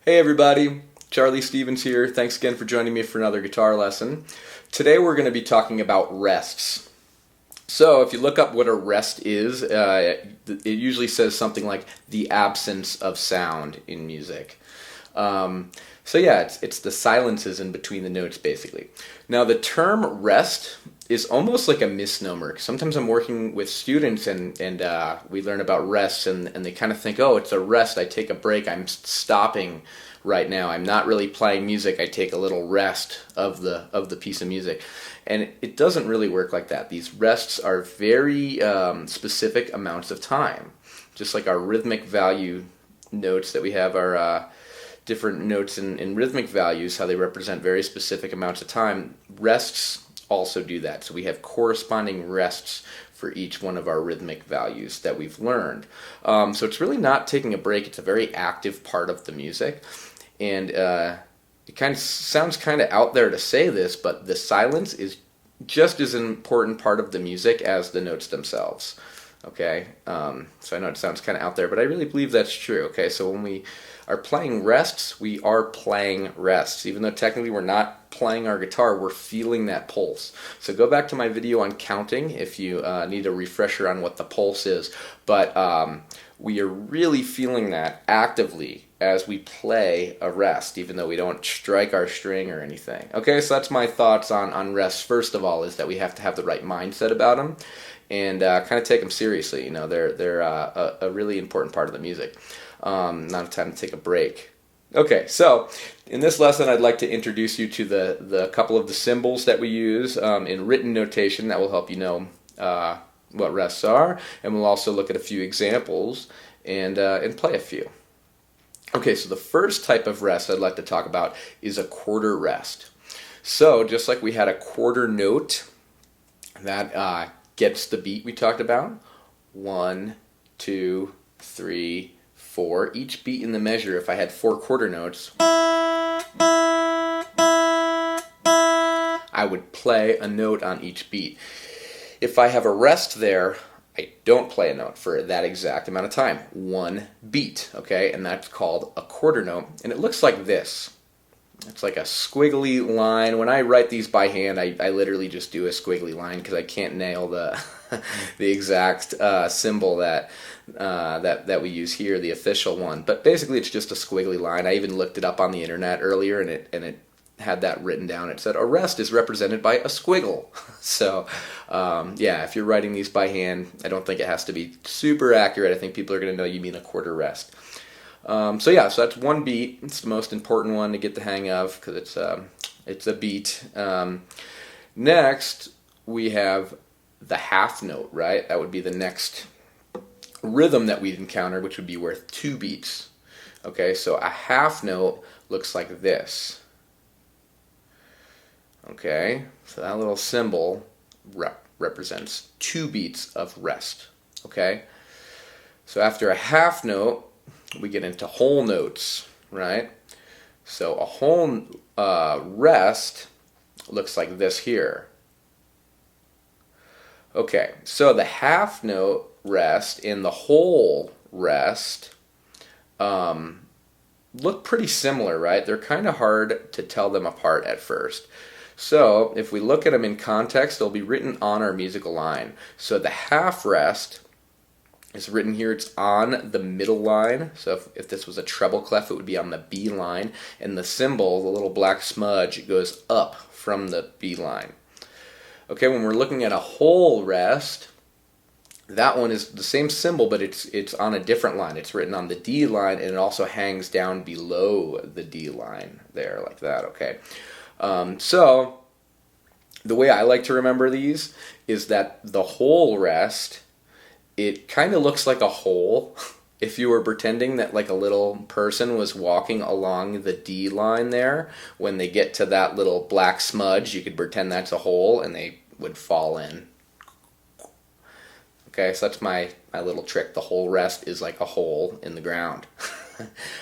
Hey everybody, Charlie Stevens here. Thanks again for joining me for another guitar lesson. Today we're going to be talking about rests. So if you look up what a rest is, it usually says something like the absence of sound in music. So yeah, it's the silences in between the notes basically. Now the term rest is almost like a misnomer. Sometimes I'm working with students and we learn about rests and they kind of think, oh, it's a rest, I take a break, I'm stopping right now, I'm not really playing music, I take a little rest of the piece of music. And it doesn't really work like that. These rests are very specific amounts of time. Just like our rhythmic value notes that we have, our different notes in rhythmic values, how they represent very specific amounts of time, rests also do that. So we have corresponding rests for each one of our rhythmic values that we've learned. So it's really not taking a break, it's a very active part of the music. And it kind of sounds kind of out there to say this, but the silence is just as an important part of the music as the notes themselves. Okay, so I know it sounds kind of out there, but I really believe that's true. Okay, so when we are playing rests, we are playing rests. Even though technically we're not playing our guitar, we're feeling that pulse. So go back to my video on counting if you need a refresher on what the pulse is. But we are really feeling that actively as we play a rest, even though we don't strike our string or anything. Okay, so that's my thoughts on rests. First of all, is that we have to have the right mindset about them and kind of take them seriously. You know, they're a really important part of the music. Not a time to take a break. Okay, so in this lesson I'd like to introduce you to the couple of the symbols that we use in written notation that will help you know what rests are, and we'll also look at a few examples and play a few. Okay, so the first type of rest I'd like to talk about is a quarter rest. So just like we had a quarter note that gets the beat we talked about, 1, 2, 3, 4. Each beat in the measure, if I had 4 quarter notes, I would play a note on each beat. If I have a rest there, I don't play a note for that exact amount of time. 1 beat, okay? And that's called a quarter note. And it looks like this. It's like a squiggly line. When I write these by hand, I literally just do a squiggly line because I can't nail the the exact symbol that we use here, the official one. But basically, it's just a squiggly line. I even looked it up on the internet earlier, and it had that written down. It said a rest is represented by a squiggle. So yeah, if you're writing these by hand, I don't think it has to be super accurate. I think people are going to know you mean a quarter rest. So yeah, so that's 1 beat. It's the most important one to get the hang of because it's a beat. Next, we have the half note, right? That would be the next rhythm that we'd encounter, which would be worth 2 beats. Okay, so a half note looks like this. Okay, so that little symbol represents 2 beats of rest. Okay, so after a half note, we get into whole notes, right? So a whole rest looks like this here. Okay, so the half note rest and the whole rest look pretty similar, right? They're kind of hard to tell them apart at first. So if we look at them in context, they'll be written on our musical line. So the half rest is written here, it's on the middle line. So if this was a treble clef, it would be on the B line. And the symbol, the little black smudge, it goes up from the B line. Okay, when we're looking at a whole rest, that one is the same symbol, but it's on a different line. It's written on the D line, and it also hangs down below the D line there, like that, okay? So the way I like to remember these is that the whole rest, it kind of looks like a hole. If you were pretending that like a little person was walking along the D line there, when they get to that little black smudge, you could pretend that's a hole and they would fall in. Okay, so that's my little trick. The whole rest is like a hole in the ground.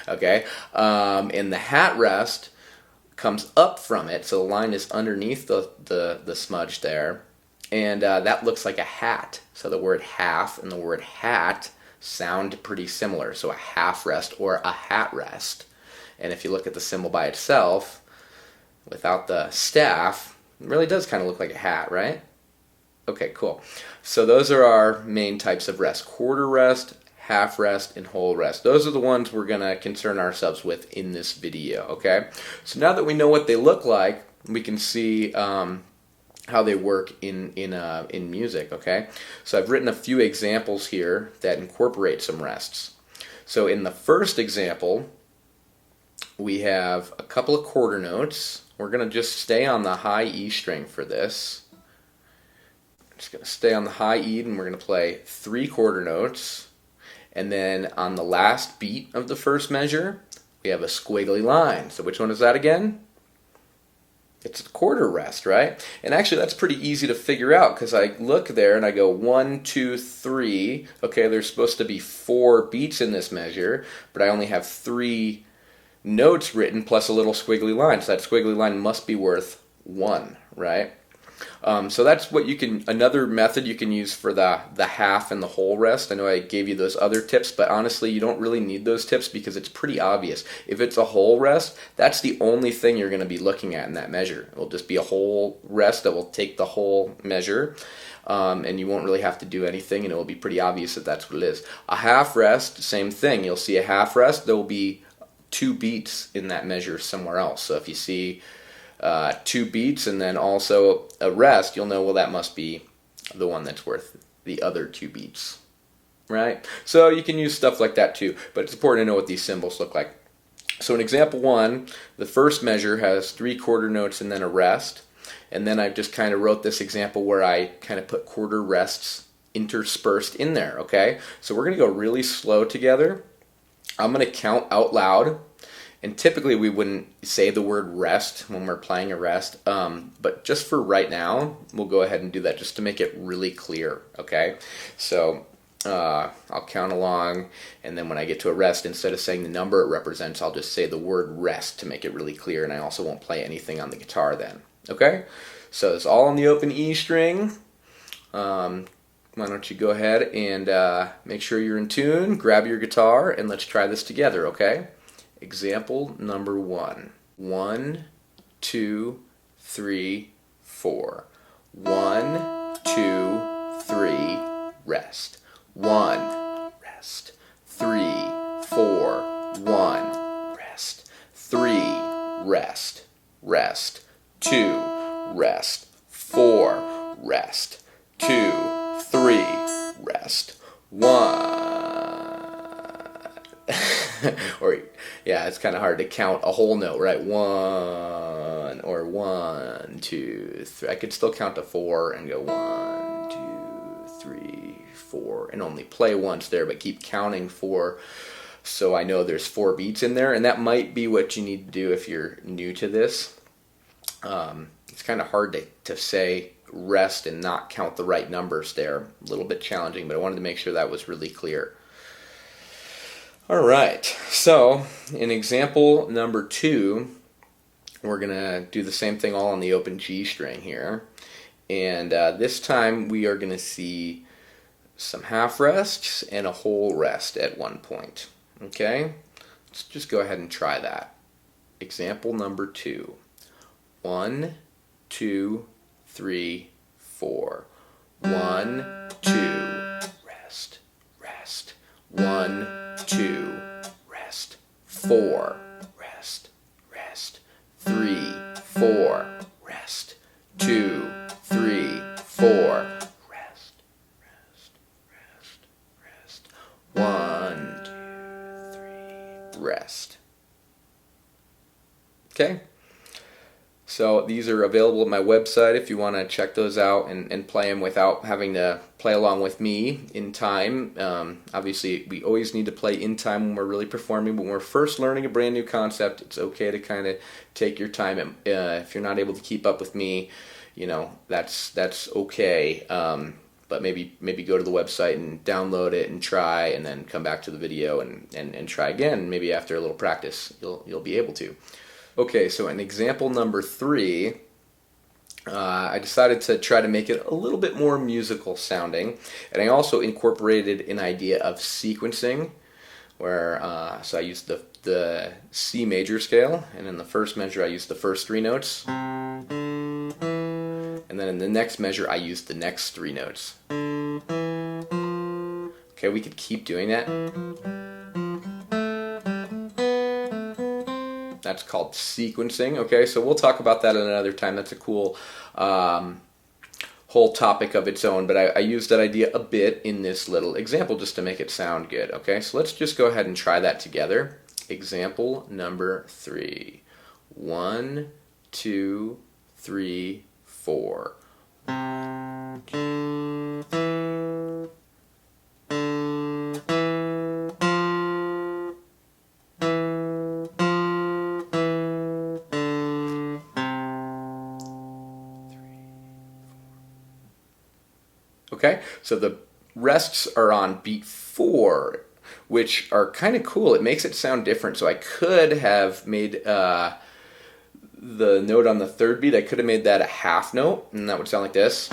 Okay, and the hat rest comes up from it, so the line is underneath the smudge there, and that looks like a hat. So the word half and the word hat sound pretty similar. So a half rest or a hat rest. And if you look at the cymbal by itself, without the staff, it really does kind of look like a hat, right? Okay, cool. So those are our main types of rest: quarter rest, half rest, and whole rest. Those are the ones we're going to concern ourselves with in this video, okay? So now that we know what they look like, we can see how they work in music, okay? So I've written a few examples here that incorporate some rests. So in the first example, we have a couple of quarter notes. We're going to just stay on the high E string for this. I'm just going to stay on the high E, and we're going to play 3 quarter notes. And then on the last beat of the first measure, we have a squiggly line. So which one is that again? It's a quarter rest, right? And actually that's pretty easy to figure out, because I look there and I go 1, 2, 3. Okay, there's supposed to be 4 beats in this measure, but I only have 3 notes written plus a little squiggly line. So that squiggly line must be worth 1, right? So that's what you can, another method you can use for the half and the whole rest. I know I gave you those other tips, but honestly you don't really need those tips because it's pretty obvious. If it's a whole rest, that's the only thing you're going to be looking at in that measure. It will just be a whole rest that will take the whole measure, and you won't really have to do anything, and it will be pretty obvious that that's what it is. A half rest, same thing. You'll see a half rest, there will be 2 beats in that measure somewhere else. So if you see 2 beats and then also a rest, you'll know, well, that must be the one that's worth the other 2 beats, right? So you can use stuff like that too, but it's important to know what these symbols look like. So in example 1, the first measure has 3 quarter notes and then a rest, and then I've just kind of wrote this example where I kind of put quarter rests interspersed in there, okay? So we're going to go really slow together. I'm going to count out loud. And typically we wouldn't say the word rest when we're playing a rest, but just for right now, we'll go ahead and do that just to make it really clear, okay? So I'll count along, and then when I get to a rest, instead of saying the number it represents, I'll just say the word rest to make it really clear, and I also won't play anything on the guitar then, okay? So it's all on the open E string. Why don't you go ahead and make sure you're in tune, grab your guitar, and let's try this together, okay? Example number 1. 1, 2, 3, 4. 1, 2, 3, rest. 1, rest. 3, 4, 1, rest. 3, rest. Rest. 2, rest. 4, rest. 2, 3, rest. 1. Or, yeah, it's kind of hard to count a whole note, right? 1, or 1, 2, 3. I could still count to 4 and go 1, 2, 3, 4, and only play once there, but keep counting 4, so I know there's 4 beats in there, and that might be what you need to do if you're new to this. It's kind of hard to say rest and not count the right numbers there. A little bit challenging, but I wanted to make sure that was really clear. Alright, so in example number 2, we're going to do the same thing all on the open G string here. And this time we are going to see some half rests and a whole rest at one point. Okay, let's just go ahead and try that. Example number 2. 1, 2, 3, 4. 1, 2, rest, rest. 1, 2, rest. 4, rest, rest. 3, 4, rest. 2, 3, 4, rest, rest, rest, rest. 1, 2, 3, rest. Okay? So these are available at my website if you want to check those out and play them without having to play along with me in time. Obviously, we always need to play in time when we're really performing, but when we're first learning a brand new concept, it's okay to kind of take your time. If you're not able to keep up with me, you know, that's okay. But maybe go to the website and download it and try, and then come back to the video and try again. Maybe after a little practice, you'll be able to. Okay, so in example number 3, I decided to try to make it a little bit more musical sounding, and I also incorporated an idea of sequencing where so I used the C major scale, and in the first measure I used the first three notes, and then in the next measure I used the next three notes. Okay, we could keep doing that. That's called sequencing. Okay, so we'll talk about that another time. That's a cool whole topic of its own, but I used that idea a bit in this little example just to make it sound good. Okay, so let's just go ahead and try that together. Example number 3. 1, 2, 3, 4. Okay, so the rests are on beat 4, which are kind of cool. It makes it sound different. So I could have made the note on the third beat, I could have made that a half note, and that would sound like this.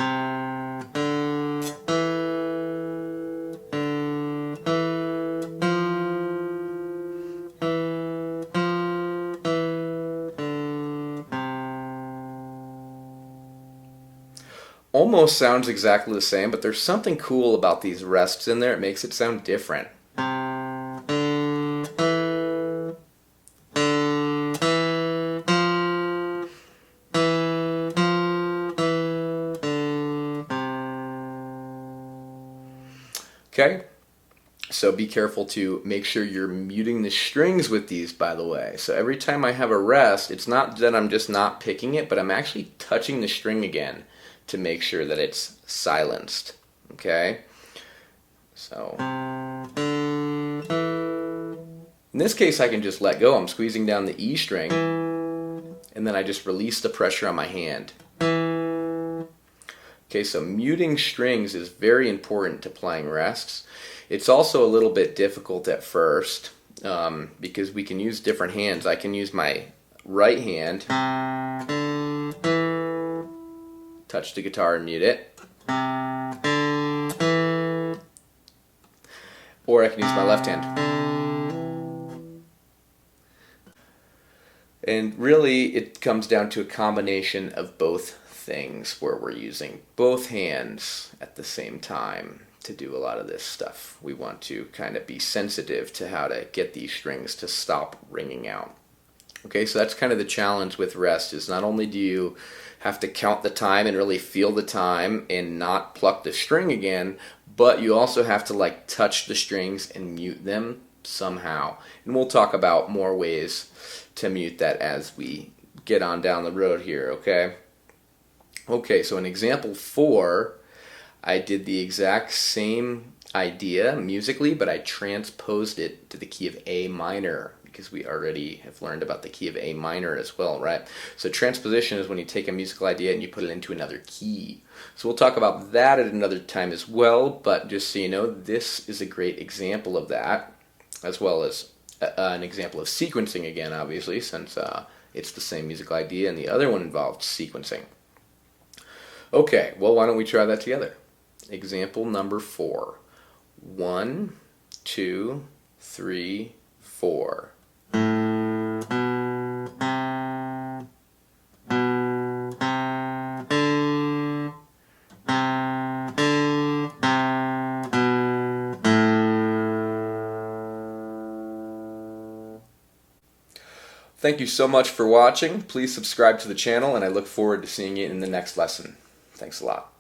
Almost sounds exactly the same, but there's something cool about these rests in there. It makes it sound different. Okay, so be careful to make sure you're muting the strings with these, by the way. So every time I have a rest, it's not that I'm just not picking it, but I'm actually touching the string again to make sure that it's silenced. Okay? So in this case, I can just let go. I'm squeezing down the E string, and then I just release the pressure on my hand. Okay, so muting strings is very important to playing rests. It's also a little bit difficult at first because we can use different hands. I can use my right hand, touch the guitar and mute it, or I can use my left hand. And really it comes down to a combination of both things where we're using both hands at the same time to do a lot of this stuff. We want to kind of be sensitive to how to get these strings to stop ringing out. Okay, so that's kind of the challenge with rest, is not only do you have to count the time and really feel the time and not pluck the string again, but you also have to like touch the strings and mute them somehow. And we'll talk about more ways to mute that as we get on down the road here, okay? Okay, so in example 4, I did the exact same idea musically, but I transposed it to the key of A minor, because we already have learned about the key of A minor as well, right? So transposition is when you take a musical idea and you put it into another key. So we'll talk about that at another time as well, but just so you know, this is a great example of that, as well as an example of sequencing again, obviously, since it's the same musical idea, and the other one involved sequencing. Okay, well, why don't we try that together? Example number 4. 1, 2, 3, 4. Thank you so much for watching. Please subscribe to the channel, and I look forward to seeing you in the next lesson. Thanks a lot.